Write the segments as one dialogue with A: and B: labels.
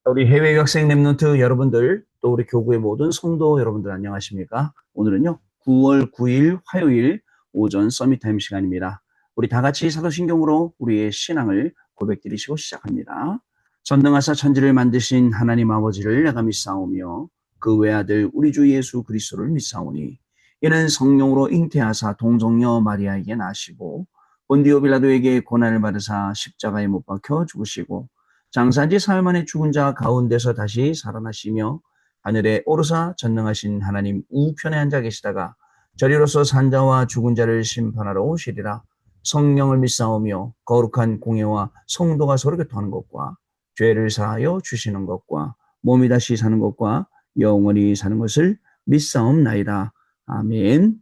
A: 우리 해외 유학생 랩런트 여러분들, 또 우리 교구의 모든 성도 여러분들 안녕하십니까? 오늘은요, 9월 9일 화요일 오전 서밋 타임 시간입니다. 우리 다 같이 사도신경으로 우리의 신앙을 고백드리시고 시작합니다. 전능하사 천지를 만드신 하나님 아버지를 내가 믿사오며 그 외아들 우리 주 예수 그리스도를 믿사오니 이는 성령으로 잉태하사 동정녀 마리아에게 나시고 본디오 빌라도에게 고난을 받으사 십자가에 못 박혀 죽으시고 장사한 지 사흘 만에 죽은 자 가운데서 다시 살아나시며 하늘에 오르사 전능하신 하나님 우편에 앉아 계시다가 저리로서 산자와 죽은 자를 심판하러 오시리라. 성령을 믿사오며 거룩한 공예와 성도가 서로 교통하는 것과 죄를 사하여 주시는 것과 몸이 다시 사는 것과 영원히 사는 것을 믿사옵나이다. 아멘.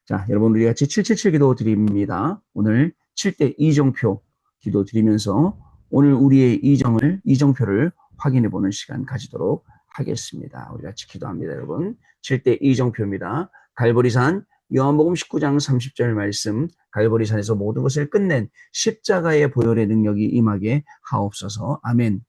A: 자, 여러분 우리 같이 777 기도 드립니다. 오늘 7대 이정표 기도 드리면서 오늘 우리의 이정표를 확인해 보는 시간 가지도록 하겠습니다. 우리 같이 기도합니다, 여러분. 7대 이정표입니다. 갈보리산 요한복음 19장 30절 말씀, 갈보리산에서 모든 것을 끝낸 십자가의 보혈의 능력이 임하게 하옵소서. 아멘.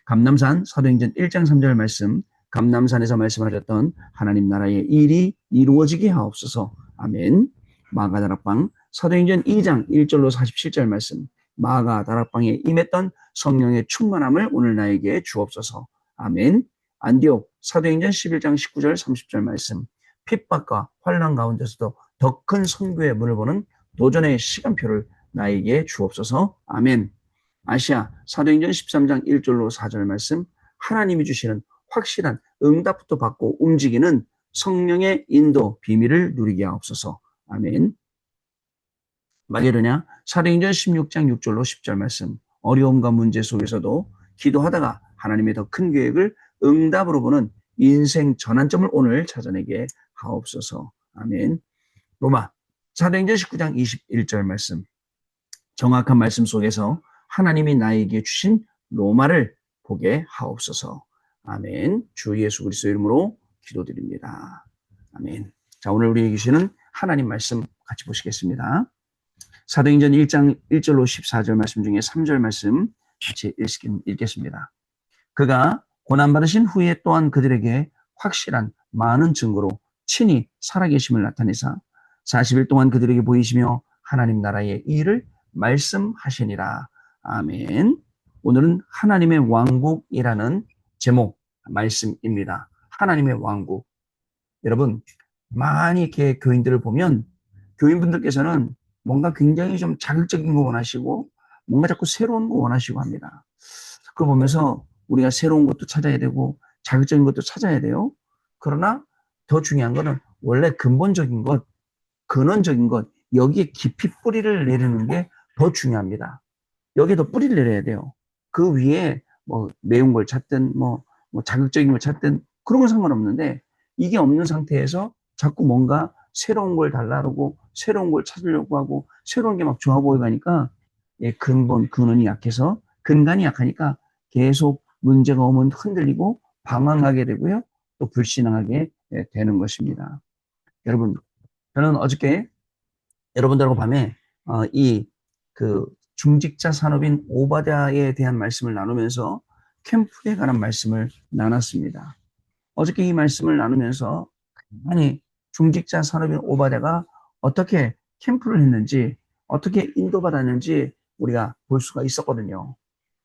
A: 감람산 사도행전 1장 3절 말씀, 감람산에서 말씀하셨던 하나님 나라의 일이 이루어지게 하옵소서. 아멘. 마가다락방 사도행전 2장 1절로 47절 말씀, 마가 다락방에 임했던 성령의 충만함을 오늘 나에게 주옵소서. 아멘. 안디옥 사도행전 11장 19절 30절 말씀, 핍박과 환난 가운데서도 더 큰 선교의 문을 보는 도전의 시간표를 나에게 주옵소서. 아멘. 아시아 사도행전 13장 1절로 4절 말씀, 하나님이 주시는 확실한 응답부터 받고 움직이는 성령의 인도 비밀을 누리게 하옵소서. 아멘. 마게도냐 사도행전 16장 6절로 10절 말씀, 어려움과 문제 속에서도 기도하다가 하나님의 더 큰 계획을 응답으로 보는 인생 전환점을 오늘 찾아내게 하옵소서. 아멘. 로마 사도행전 19장 21절 말씀, 정확한 말씀 속에서 하나님이 나에게 주신 로마를 보게 하옵소서. 아멘. 주 예수 그리스도 이름으로 기도드립니다. 아멘. 자, 오늘 우리에게 주시는 하나님 말씀 같이 보시겠습니다. 사도행전 1장 1절로 14절 말씀 중에 3절 말씀 같이 읽겠습니다. 그가 고난받으신 후에 또한 그들에게 확실한 많은 증거로 친히 살아계심을 나타내사 40일 동안 그들에게 보이시며 하나님 나라의 일을 말씀하시니라. 아멘. 오늘은 하나님의 왕국이라는 제목 말씀입니다. 하나님의 왕국. 여러분, 많이 이렇게 교인들을 보면 교인분들께서는 뭔가 굉장히 좀 자극적인 거 원하시고 뭔가 자꾸 새로운 거 원하시고 합니다. 그거 보면서 우리가 새로운 것도 찾아야 되고 자극적인 것도 찾아야 돼요. 그러나 더 중요한 거는 원래 근본적인 것, 근원적인 것, 여기에 깊이 뿌리를 내리는 게 더 중요합니다. 여기에 더 뿌리를 내려야 돼요. 그 위에 뭐 매운 걸 찾든 뭐 자극적인 걸 찾든 그런 건 상관없는데, 이게 없는 상태에서 자꾸 뭔가 새로운 걸 달라고 새로운 걸 찾으려고 하고 새로운 게 막 좋아 보여가니까 근원이 약해서, 근간이 약하니까 계속 문제가 오면 흔들리고 방황하게 되고요. 또 불신앙하게 되는 것입니다. 여러분, 저는 어저께 여러분들하고 밤에 그 중직자 산업인 오바댜에 대한 말씀을 나누면서 캠프에 관한 말씀을 나눴습니다. 어저께 이 말씀을 나누면서 아니 중직자 산업인 오바댜가 어떻게 캠프를 했는지, 어떻게 인도받았는지 우리가 볼 수가 있었거든요.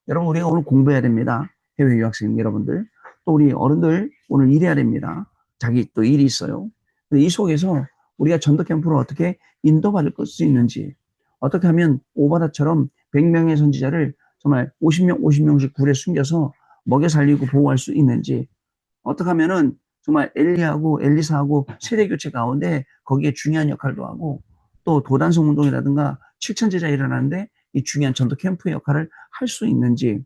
A: 여러분, 우리가 오늘 공부해야 됩니다. 해외 유학생 여러분들, 또 우리 어른들 오늘 일해야 됩니다. 자기 또 일이 있어요. 근데 이 속에서 우리가 전도 캠프를 어떻게 인도받을 수 있는지, 어떻게 하면 오바다처럼 100명의 선지자를 정말 50명씩 굴에 숨겨서 먹여 살리고 보호할 수 있는지, 어떻게 하면은 정말 엘리하고 엘리사하고 세대 교체 가운데 거기에 중요한 역할도 하고, 또 도단성 운동이라든가 7천 제자 일어나는데 이 중요한 전도 캠프의 역할을 할 수 있는지,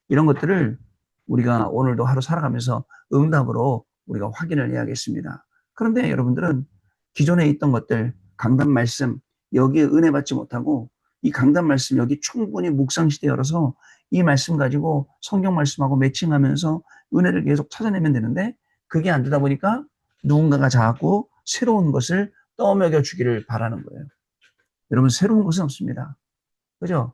A: 이런 것들을 우리가 오늘도 하루 살아가면서 응답으로 우리가 확인을 해야겠습니다. 그런데 여러분들은 기존에 있던 것들, 강단 말씀, 여기에 은혜 받지 못하고 이 강단 말씀 여기 충분히 묵상시되어서 이 말씀 가지고 성경 말씀하고 매칭하면서 은혜를 계속 찾아내면 되는데, 그게 안 되다 보니까 누군가가 자꾸 새로운 것을 떠먹여 주기를 바라는 거예요. 여러분, 새로운 것은 없습니다. 그죠?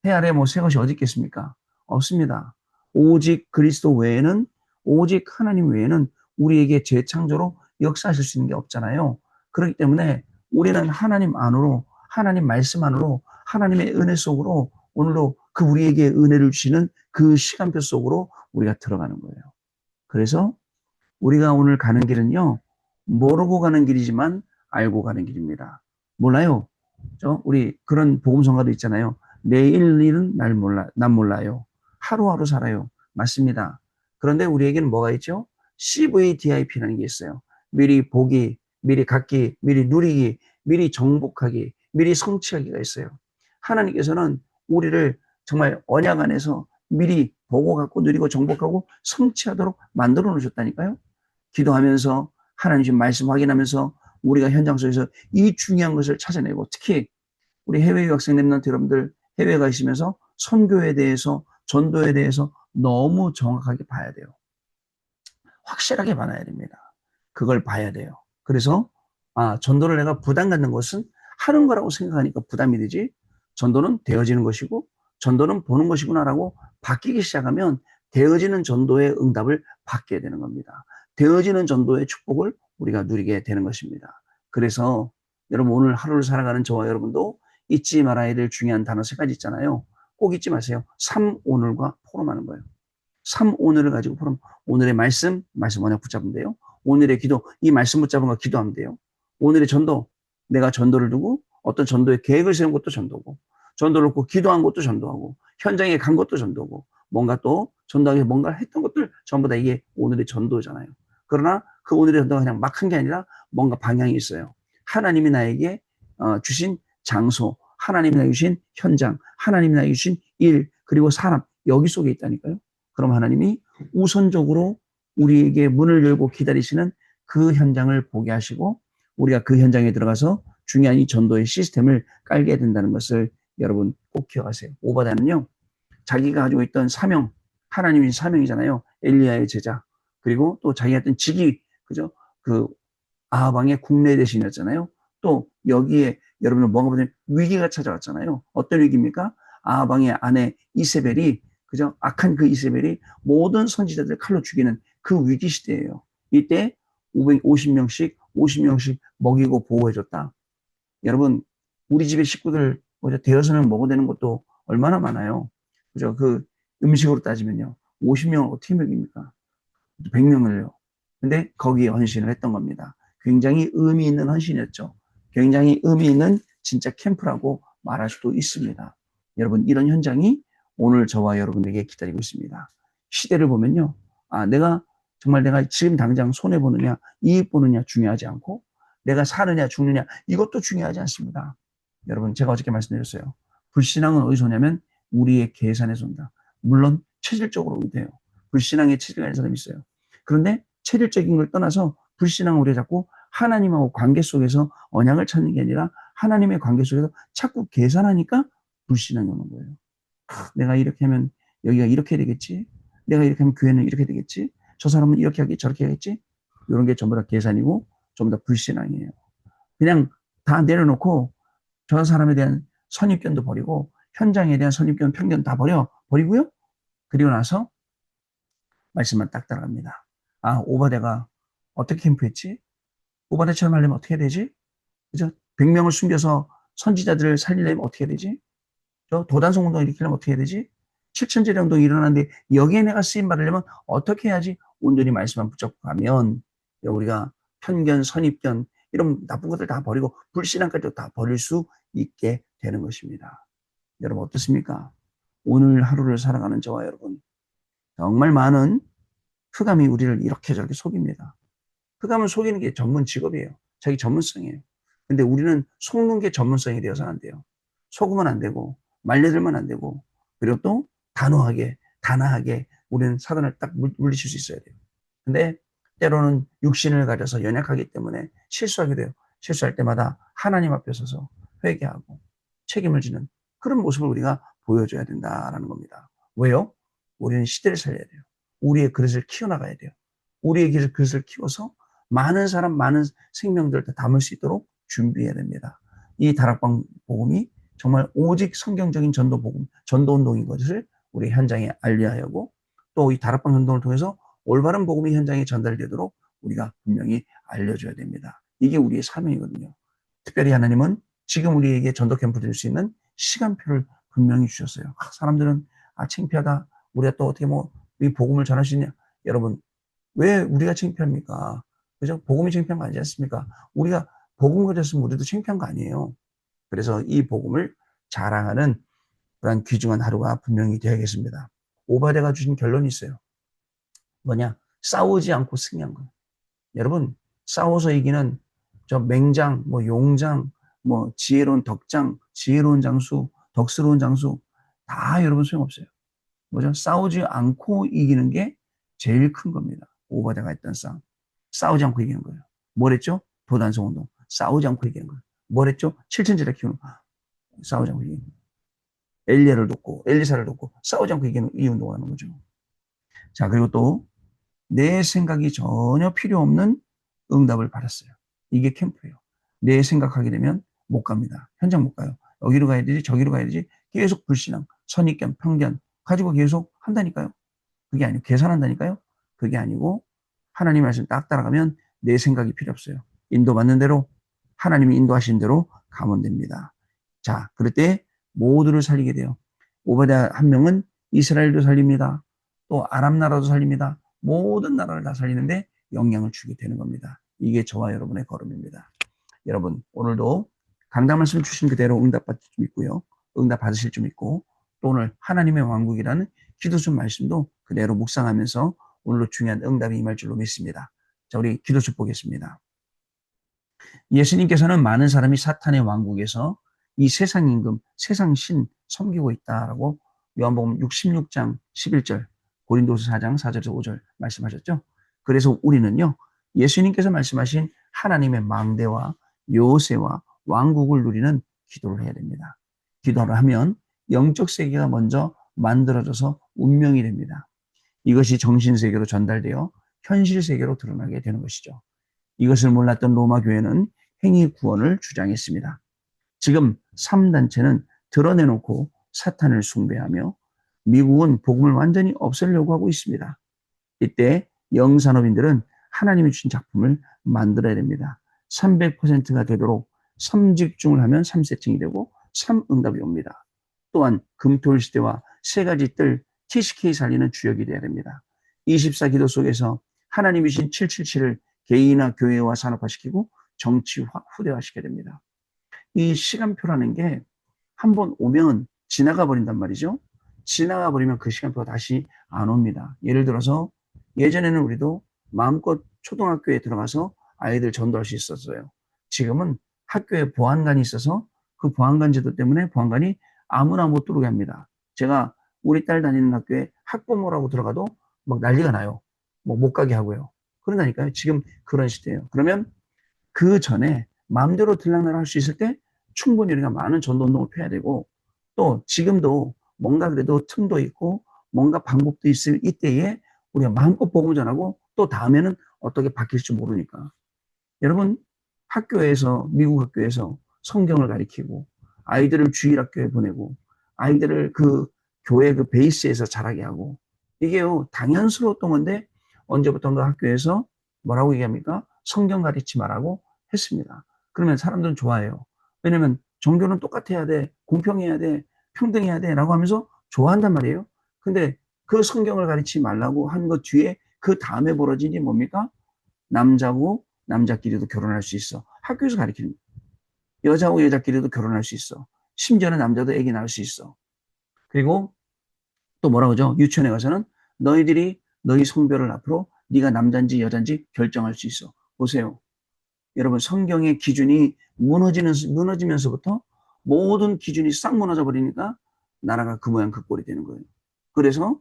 A: 해 아래 뭐 새 것이 어디 있겠습니까? 없습니다. 오직 그리스도 외에는, 오직 하나님 외에는 우리에게 재창조로 역사하실 수 있는 게 없잖아요. 그렇기 때문에 우리는 하나님 안으로, 하나님 말씀 안으로, 하나님의 은혜 속으로 오늘도 그 우리에게 은혜를 주시는 그 시간표 속으로 우리가 들어가는 거예요. 그래서 우리가 오늘 가는 길은요, 모르고 가는 길이지만 알고 가는 길입니다. 몰라요. 우리 그런 복음성가도 있잖아요. 내일 일은 난 몰라요. 하루하루 살아요. 맞습니다. 그런데 우리에게는 뭐가 있죠? CVDIP라는 게 있어요. 미리 보기, 미리 갖기, 미리 누리기, 미리 정복하기, 미리 성취하기가 있어요. 하나님께서는 우리를 정말 언약 안에서 미리 보고 갖고 누리고 정복하고 성취하도록 만들어 놓으셨다니까요. 기도하면서 하나님 지금 말씀 확인하면서 우리가 현장 속에서 이 중요한 것을 찾아내고, 특히 우리 해외 유학생 랩런트 여러분들 해외에 가시면서 선교에 대해서, 전도에 대해서 너무 정확하게 봐야 돼요. 확실하게 봐야 됩니다. 그걸 봐야 돼요. 그래서 전도를 내가 부담 갖는 것은 하는 거라고 생각하니까 부담이 되지, 전도는 되어지는 것이고 전도는 보는 것이구나라고 바뀌기 시작하면 되어지는 전도의 응답을 받게 되는 겁니다. 되어지는 전도의 축복을 우리가 누리게 되는 것입니다. 그래서 여러분, 오늘 하루를 살아가는 저와 여러분도 잊지 말아야 될 중요한 단어 3가지 있잖아요. 꼭 잊지 마세요. 3, 오늘과 포럼하는 거예요. 3, 오늘을 가지고 포럼. 오늘의 말씀 언약 붙잡으면 돼요. 오늘의 기도, 이 말씀 붙잡은 거 기도하면 돼요. 오늘의 전도, 내가 전도를 두고 어떤 전도의 계획을 세운 것도 전도고, 전도를 놓고 기도한 것도 전도하고, 현장에 간 것도 전도고, 뭔가 또 전도하기 위해서 뭔가를 했던 것들 전부 다 이게 오늘의 전도잖아요. 그러나 그 오늘의 전도가 그냥 막 한 게 아니라 뭔가 방향이 있어요. 하나님이 나에게 주신 장소, 하나님이 나에게 주신 현장, 하나님이 나에게 주신 일, 그리고 사람, 여기 속에 있다니까요. 그럼 하나님이 우선적으로 우리에게 문을 열고 기다리시는 그 현장을 보게 하시고, 우리가 그 현장에 들어가서 중요한 이 전도의 시스템을 깔게 된다는 것을 여러분 꼭 기억하세요. 오바다는요, 자기가 가지고 있던 사명, 하나님이 사명이잖아요. 엘리야의 제자. 그리고 또 자기가 했던 직위, 그죠? 그 아합왕의 국내 대신이었잖아요. 또 여기에 여러분은 뭐가 보면 위기가 찾아왔잖아요. 어떤 위기입니까? 아합왕의 아내 이세벨이, 그죠? 악한 그 이세벨이 모든 선지자들을 칼로 죽이는 그 위기 시대예요. 이때 50명씩 먹이고 보호해줬다. 여러분, 우리 집의 식구들 대여섯 명 먹어야 되는 것도 얼마나 많아요. 그죠? 그 음식으로 따지면요. 50명을 어떻게 먹입니까? 100명을요. 근데 거기에 헌신을 했던 겁니다. 굉장히 의미 있는 헌신이었죠. 굉장히 의미 있는 진짜 캠프라고 말할 수도 있습니다. 여러분, 이런 현장이 오늘 저와 여러분에게 기다리고 있습니다. 시대를 보면요. 내가 지금 당장 손해보느냐, 이익 보느냐 중요하지 않고, 내가 사느냐, 죽느냐, 이것도 중요하지 않습니다. 여러분, 제가 어저께 말씀드렸어요. 불신앙은 어디서 오냐면 우리의 계산에서 온다. 물론 체질적으로 돼요. 불신앙에 체질 가는 사람이 있어요. 그런데 체질적인 걸 떠나서 불신앙을 우리가 자꾸 하나님하고 관계 속에서 언약을 찾는 게 아니라 하나님의 관계 속에서 자꾸 계산하니까 불신앙이 오는 거예요. 내가 이렇게 하면 여기가 이렇게 되겠지. 내가 이렇게 하면 교회는 이렇게 되겠지. 저 사람은 이렇게 하겠지, 저렇게 하겠지. 이런 게 전부 다 계산이고 전부 다 불신앙이에요. 그냥 다 내려놓고 저 사람에 대한 선입견도 버리고 현장에 대한 선입견, 편견 다 버리고요. 그리고 나서 말씀만 딱 따라갑니다. 오바데가 어떻게 캠프했지? 오바데처럼 하려면 어떻게 해야 되지? 그죠? 100명을 숨겨서 선지자들을 살리려면 어떻게 해야 되지? 도단성 운동 일으키려면 어떻게 해야 되지? 7천제례 운동이 일어나는데 여기에 내가 쓰임 받으려면 어떻게 해야지? 온전히 말씀만 붙잡고 가면 우리가 편견, 선입견 이런 나쁜 것들 다 버리고 불신앙까지도 다 버릴 수 있게 되는 것입니다. 여러분 어떻습니까? 오늘 하루를 살아가는 저와 여러분, 정말 많은 흑암이 우리를 이렇게 저렇게 속입니다. 흑암은 속이는 게 전문 직업이에요. 자기 전문성이에요. 근데 우리는 속는 게 전문성이 되어서는 안 돼요. 속으면 안 되고 말려들면 안 되고, 그리고 또 단아하게 우리는 사단을 딱 물리칠 수 있어야 돼요. 근데 때로는 육신을 가져서 연약하기 때문에 실수하게 돼요. 실수할 때마다 하나님 앞에 서서 회개하고 책임을 지는 그런 모습을 우리가 보여줘야 된다라는 겁니다. 왜요? 우리는 시대를 살려야 돼요. 우리의 그릇을 키워나가야 돼요. 우리의 그릇을 키워서 많은 사람, 많은 생명들을 다 담을 수 있도록 준비해야 됩니다. 이 다락방 복음이 정말 오직 성경적인 전도 복음, 전도 운동인 것을 우리 현장에 알려야 하고, 또 이 다락방 운동을 통해서 올바른 복음이 현장에 전달되도록 우리가 분명히 알려줘야 됩니다. 이게 우리의 사명이거든요. 특별히 하나님은 지금 우리에게 전도 캠프 드릴 수 있는 시간표를 분명히 주셨어요. 사람들은 창피하다. 우리가 또 어떻게 이 복음을 전할 수 있냐. 여러분, 왜 우리가 창피합니까? 그죠? 복음이 창피한 거 아니지 않습니까? 우리가 복음 가졌으면 우리도 창피한 거 아니에요. 그래서 이 복음을 자랑하는 그런 귀중한 하루가 분명히 되어야겠습니다. 오바댜가 주신 결론이 있어요. 뭐냐? 싸우지 않고 승리한 거예요. 여러분, 싸워서 이기는 저 맹장, 용장, 지혜로운 덕장, 지혜로운 장수, 덕스러운 장수, 다 여러분 소용없어요. 뭐죠? 싸우지 않고 이기는 게 제일 큰 겁니다. 오바댜가 했던 싸움. 싸우지 않고 이기는 거예요. 뭐랬죠? 도단성 운동. 싸우지 않고 이기는 거예요. 뭐랬죠? 칠천제를 키우는 거. 싸우지 않고 이기는 거예요. 엘리야를 돕고, 엘리사를 돕고, 싸우지 않고 이기는 이 운동을 하는 거죠. 자, 그리고 또, 내 생각이 전혀 필요 없는 응답을 받았어요. 이게 캠프예요. 내 생각하게 되면 못 갑니다. 현장 못 가요. 여기로 가야 되지, 저기로 가야 되지. 계속 불신앙, 선입견, 편견 가지고 계속 한다니까요. 그게 아니고 계산한다니까요. 그게 아니고 하나님 말씀 딱 따라가면 내 생각이 필요 없어요. 인도받는 대로 하나님이 인도하신 대로 가면 됩니다. 자, 그럴 때 모두를 살리게 돼요. 오바댜 한 명은 이스라엘도 살립니다. 또 아람 나라도 살립니다. 모든 나라를 다 살리는데 영향을 주게 되는 겁니다. 이게 저와 여러분의 걸음입니다. 여러분, 오늘도 강단 말씀 주신 그대로 응답받을 줄 믿고요. 응답 받으실 줄 믿고 또 오늘 하나님의 왕국이라는 기도순 말씀도 그대로 묵상하면서 오늘도 중요한 응답이 임할 줄로 믿습니다. 자, 우리 기도순 보겠습니다. 예수님께서는 많은 사람이 사탄의 왕국에서 이 세상 임금, 세상 신 섬기고 있다라고 요한복음 66장 11절, 고린도서 4장 4절에서 5절 말씀하셨죠. 그래서 우리는요, 예수님께서 말씀하신 하나님의 망대와 요새와 왕국을 누리는 기도를 해야 됩니다. 기도를 하면 영적 세계가 먼저 만들어져서 운명이 됩니다. 이것이 정신세계로 전달되어 현실 세계로 드러나게 되는 것이죠. 이것을 몰랐던 로마 교회는 행위 구원을 주장했습니다. 지금 3단체는 드러내놓고 사탄을 숭배하며 미국은 복음을 완전히 없애려고 하고 있습니다. 이때 영산업인들은 하나님이 주신 작품을 만들어야 됩니다. 300%가 되도록 3집중을 하면 3세팅이 되고 3응답이 옵니다. 또한 금토일 시대와 세 가지 뜰 TCK 살리는 주역이 되어야 됩니다. 24기도 속에서 하나님이 주신 777을 개인화, 교회와 산업화시키고 정치화, 후대화시켜야 됩니다. 이 시간표라는 게 한번 오면 지나가 버린단 말이죠. 지나가 버리면 그 시간표가 다시 안 옵니다. 예를 들어서 예전에는 우리도 마음껏 초등학교에 들어가서 아이들 전도할 수 있었어요. 지금은 학교에 보안관이 있어서 그 보안관 제도 때문에 보안관이 아무나 못 들어오게 합니다. 제가 우리 딸 다니는 학교에 학부모라고 들어가도 막 난리가 나요. 못 가게 하고요. 그러다니까요. 지금 그런 시대예요. 그러면 그 전에 마음대로 들락날락 할 수 있을 때 충분히 우리가 많은 전도운동을 펴야 되고 또 지금도 뭔가 그래도 틈도 있고 뭔가 방법도 있을 이때에 우리가 마음껏 복음을 전하고 또 다음에는 어떻게 바뀔지 모르니까. 여러분 학교에서 미국 학교에서 성경을 가르치고 아이들을 주일학교에 보내고 아이들을 그 교회 그 베이스에서 자라게 하고 이게요 당연스러웠던 건데 언제부턴가 학교에서 뭐라고 얘기합니까? 성경 가르치지 말라고 했습니다. 그러면 사람들은 좋아해요. 왜냐면 종교는 똑같아야 돼, 공평해야 돼, 평등해야 돼 라고 하면서 좋아한단 말이에요. 근데 그 성경을 가르치지 말라고 한 것 뒤에 그 다음에 벌어진 게 뭡니까? 남자고 남자끼리도 결혼할 수 있어. 학교에서 가르치는 거예요. 여자하고 여자끼리도 결혼할 수 있어. 심지어는 남자도 아기 낳을 수 있어. 그리고 또 뭐라고 하죠? 유치원에 가서는 너희들이 너희 성별을 앞으로 네가 남자인지 여자인지 결정할 수 있어. 보세요. 여러분 성경의 기준이 무너지면서부터 모든 기준이 싹 무너져 버리니까 나라가 그 모양 그 꼴이 되는 거예요. 그래서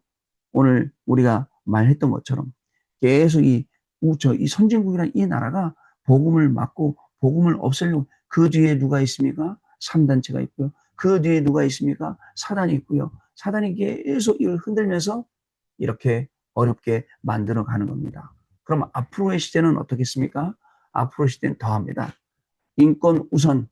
A: 오늘 우리가 말했던 것처럼 계속 이 선진국이라는 이 나라가 복음을 막고 복음을 없애려고 그 뒤에 누가 있습니까? 3단체가 있고요. 그 뒤에 누가 있습니까? 사단이 있고요. 사단이 계속 이걸 흔들면서 이렇게 어렵게 만들어가는 겁니다. 그럼 앞으로의 시대는 어떻겠습니까? 앞으로의 시대는 더합니다. 인권 우선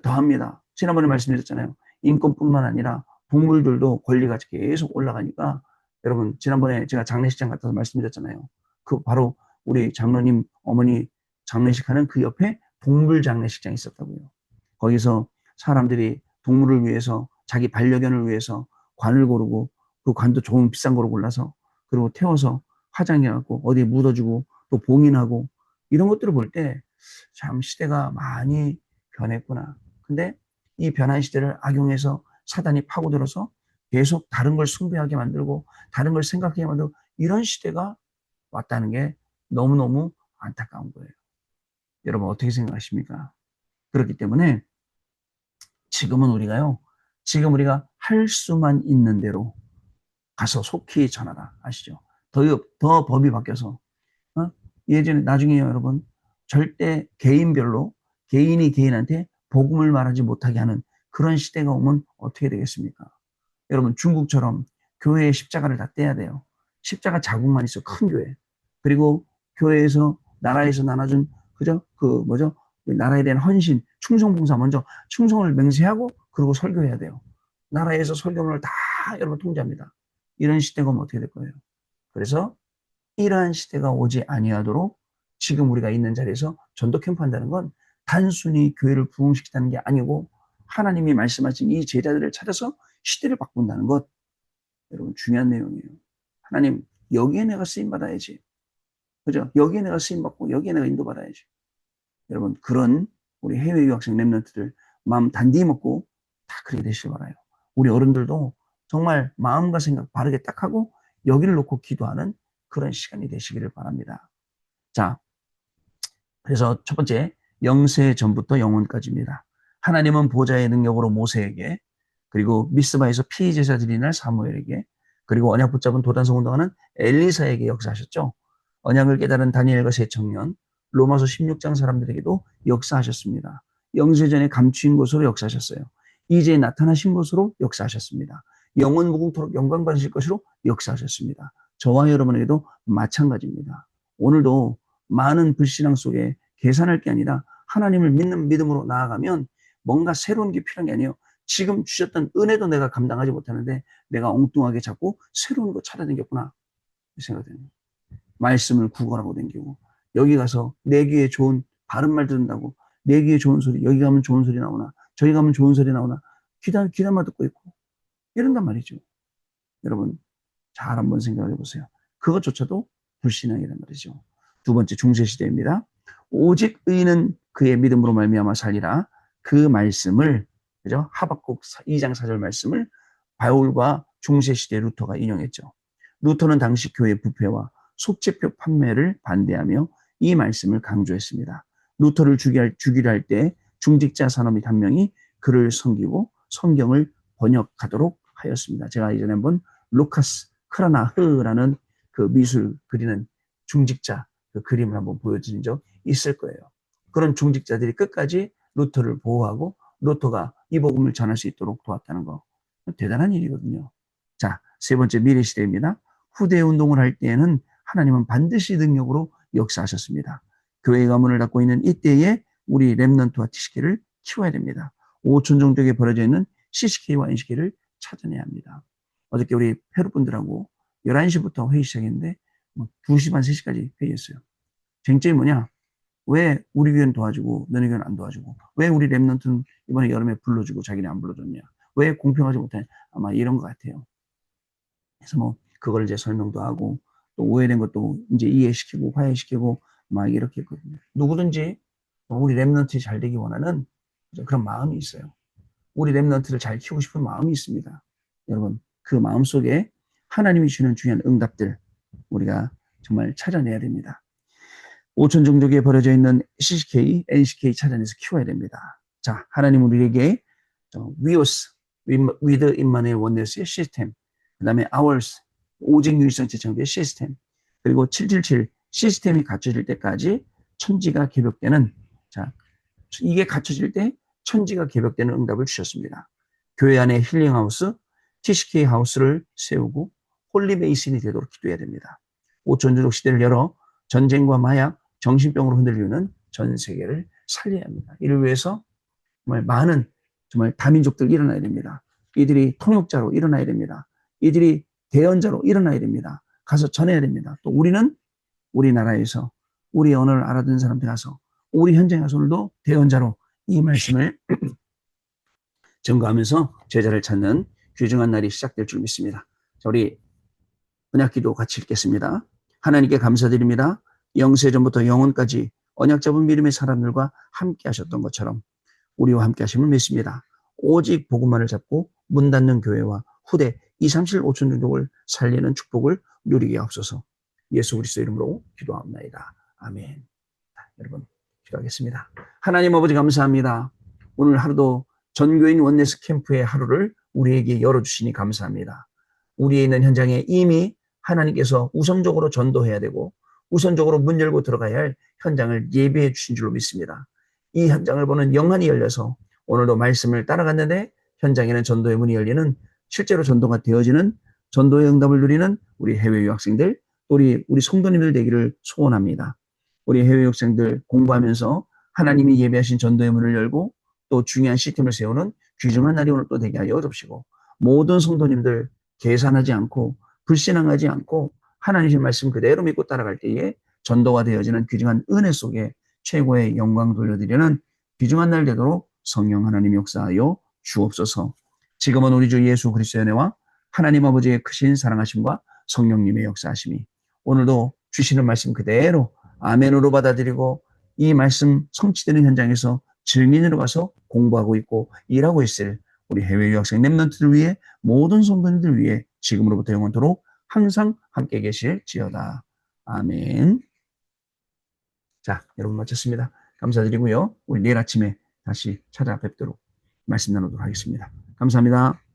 A: 더합니다. 지난번에 말씀드렸잖아요. 인권뿐만 아니라 동물들도 권리가 계속 올라가니까 여러분, 지난번에 제가 장례식장 갔다 와서 말씀드렸잖아요. 그 바로 우리 장로님 어머니 장례식하는 그 옆에 동물 장례식장이 있었다고요. 거기서 사람들이 동물을 위해서 자기 반려견을 위해서 관을 고르고 그 관도 좋은 비싼 거로 골라서 그리고 태워서 화장해갖고 어디에 묻어주고 또 봉인하고 이런 것들을 볼 때 참 시대가 많이 변했구나. 근데 이 변한 시대를 악용해서 사단이 파고들어서 계속 다른 걸 숭배하게 만들고 다른 걸 생각하게 만들고 이런 시대가 왔다는 게 너무너무 안타까운 거예요. 여러분 어떻게 생각하십니까? 그렇기 때문에 지금은 우리가요. 지금 우리가 할 수만 있는 대로 가서 속히 전하라. 아시죠? 더 법이 바뀌어서 예전에 나중에요 여러분 절대 개인별로 개인이 개인한테 복음을 말하지 못하게 하는 그런 시대가 오면 어떻게 되겠습니까? 여러분 중국처럼 교회의 십자가를 다 떼야 돼요. 십자가 자국만 있어 큰 교회. 그리고 교회에서 나라에서 나눠준 그죠? 그 뭐죠? 나라에 대한 헌신, 충성봉사 먼저 충성을 맹세하고 그리고 설교해야 돼요. 나라에서 설교문을 다 여러분 통제합니다. 이런 시대가 오면 어떻게 될 거예요? 그래서 이러한 시대가 오지 아니하도록 지금 우리가 있는 자리에서 전도 캠프 한다는 건 단순히 교회를 부흥시키다는 게 아니고 하나님이 말씀하신 이 제자들을 찾아서 시대를 바꾼다는 것 여러분 중요한 내용이에요. 하나님 여기에 내가 쓰임받아야지. 그죠? 여기에 내가 쓰임받고 여기에 내가 인도받아야지. 여러분 그런 우리 해외 유학생 랩런트들 마음 단디 먹고 다 그렇게 되시길 바라요. 우리 어른들도 정말 마음과 생각 바르게 딱 하고 여기를 놓고 기도하는 그런 시간이 되시기를 바랍니다. 자, 그래서 첫 번째 영세 전부터 영원까지입니다. 하나님은 보좌의 능력으로 모세에게 그리고 미스바에서 피제사 드리는 날 사무엘에게 그리고 언약 붙잡은 도단성 운동하는 엘리사에게 역사하셨죠. 언약을 깨달은 다니엘과 세 청년 로마서 16장 사람들에게도 역사하셨습니다. 영세전에 감추인 것으로 역사하셨어요. 이제 나타나신 것으로 역사하셨습니다. 영원 무궁토록 영광 받으실 것으로 역사하셨습니다. 저와 여러분에게도 마찬가지입니다. 오늘도 많은 불신앙 속에 계산할 게 아니라 하나님을 믿는 믿음으로 나아가면 뭔가 새로운 게 필요한 게 아니에요. 지금 주셨던 은혜도 내가 감당하지 못하는데 내가 엉뚱하게 자꾸 새로운 거 찾아다녔구나 생각됩니다. 말씀을 구걸하고 다니고 여기 가서 내 귀에 좋은 바른 말 듣는다고 내 귀에 좋은 소리 여기 가면 좋은 소리 나오나 저기 가면 좋은 소리 나오나 귀담아 듣고 있고 이런단 말이죠. 여러분 잘 한번 생각해 보세요. 그것조차도 불신앙이란 말이죠. 두 번째 중세시대입니다. 오직 의인은 그의 믿음으로 말미암아 살리라. 그 말씀을 그죠? 하박국 2장 4절 말씀을 바울과 중세시대 루터가 인용했죠. 루터는 당시 교회 부패와 속죄표 판매를 반대하며 이 말씀을 강조했습니다. 루터를 죽이려 할 때 중직자 사람 및 한 명이 그를 섬기고 성경을 번역하도록 하였습니다. 제가 이전에 한번 루카스 크라나흐라는 그 미술 그리는 중직자 그 그림을 한번 보여드린 적 있을 거예요. 그런 중직자들이 끝까지 루터를 보호하고 루터가 이 복음을 전할 수 있도록 도왔다는 거 대단한 일이거든요. 자, 세 번째 미래시대입니다. 후대 운동을 할 때에는 하나님은 반드시 능력으로 역사하셨습니다. 교회 가문을 닫고 있는 이때에 우리 렘넌트와 TCK를 키워야 됩니다. 5천 종족에 벌어져 있는 CCK와 NCK를 찾아내야 합니다. 어저께 우리 페루 분들하고 11시부터 회의 시작했는데 2시 반, 3시까지 회의했어요. 쟁점이 뭐냐? 왜 우리 교회는 도와주고 너네 교회는 안 도와주고 왜 우리 렘넌트는 이번에 여름에 불러주고 자기는 안 불러줬냐? 왜 공평하지 못하냐? 아마 이런 것 같아요. 그래서 그걸 이제 설명도 하고 또 오해된 것도 이제 이해시키고 화해시키고 막 이렇게 했거든요. 누구든지 우리 렘넌트 잘 되기 원하는 그런 마음이 있어요. 우리 렘넌트를 잘 키우고 싶은 마음이 있습니다. 여러분 그 마음 속에 하나님이 주는 중요한 응답들 우리가 정말 찾아내야 됩니다. 5천 종족에 버려져 있는 CCK, NCK 찾아내서 키워야 됩니다. 자, 하나님은 우리에게 위오스, with 인만의 원네스의 시스템, 그 다음에 ours, 오직 유일성체 창조의 시스템, 그리고 777 시스템이 갖춰질 때까지 천지가 개벽되는 자, 이게 갖춰질 때 천지가 개벽되는 응답을 주셨습니다. 교회 안에 힐링하우스, TCK 하우스를 세우고 홀리베이슨이 되도록 기도해야 됩니다. 5천 종족 시대를 열어 전쟁과 마약, 정신병으로 흔들리는 전 세계를 살려야 합니다. 이를 위해서 정말 많은 정말 다민족들 일어나야 됩니다. 이들이 통역자로 일어나야 됩니다. 이들이 대언자로 일어나야 됩니다. 가서 전해야 됩니다. 또 우리는 우리나라에서 우리 언어를 알아듣는 사람들 가서 우리 현장에 가서 오늘도 대언자로 이 말씀을 증거하면서 제자를 찾는 귀중한 날이 시작될 줄 믿습니다. 자, 우리 언약기도 같이 읽겠습니다. 하나님께 감사드립니다. 영세전부터 영원까지 언약 잡은 믿음의 사람들과 함께 하셨던 것처럼 우리와 함께 하심을 믿습니다. 오직 복음만을 잡고 문 닫는 교회와 후대 2, 3, 7, 5천 종족을 살리는 축복을 누리게 하옵소서. 예수 그리스도 이름으로 기도합니다. 아멘. 여러분 기도하겠습니다. 하나님 아버지 감사합니다. 오늘 하루도 전교인 원네스 캠프의 하루를 우리에게 열어주시니 감사합니다. 우리에 있는 현장에 이미 하나님께서 우선적으로 전도해야 되고 우선적으로 문 열고 들어가야 할 현장을 예비해 주신 줄로 믿습니다. 이 현장을 보는 영안이 열려서 오늘도 말씀을 따라갔는데 현장에는 전도의 문이 열리는 실제로 전도가 되어지는 전도의 응답을 누리는 우리 해외 유학생들, 우리 성도님들 되기를 소원합니다. 우리 해외 유학생들 공부하면서 하나님이 예비하신 전도의 문을 열고 또 중요한 시스템을 세우는 귀중한 날이 오늘 또 되게 하여 주시고 모든 성도님들 계산하지 않고 불신앙하지 않고 하나님의 말씀 그대로 믿고 따라갈 때에 전도가 되어지는 귀중한 은혜 속에 최고의 영광 돌려드리는 귀중한 날 되도록 성령 하나님 역사하여 주옵소서. 지금은 우리 주 예수 그리스도의 은혜와 하나님 아버지의 크신 사랑하심과 성령님의 역사하심이 오늘도 주시는 말씀 그대로 아멘으로 받아들이고 이 말씀 성취되는 현장에서 증인으로 가서 공부하고 있고 일하고 있을 우리 해외 유학생 렘넌트들 위해 모든 성도님들 위해 지금으로부터 영원토록 항상 함께 계실지어다. 아멘. 자, 여러분 마쳤습니다. 감사드리고요. 우리 내일 아침에 다시 찾아뵙도록 말씀 나누도록 하겠습니다. 감사합니다.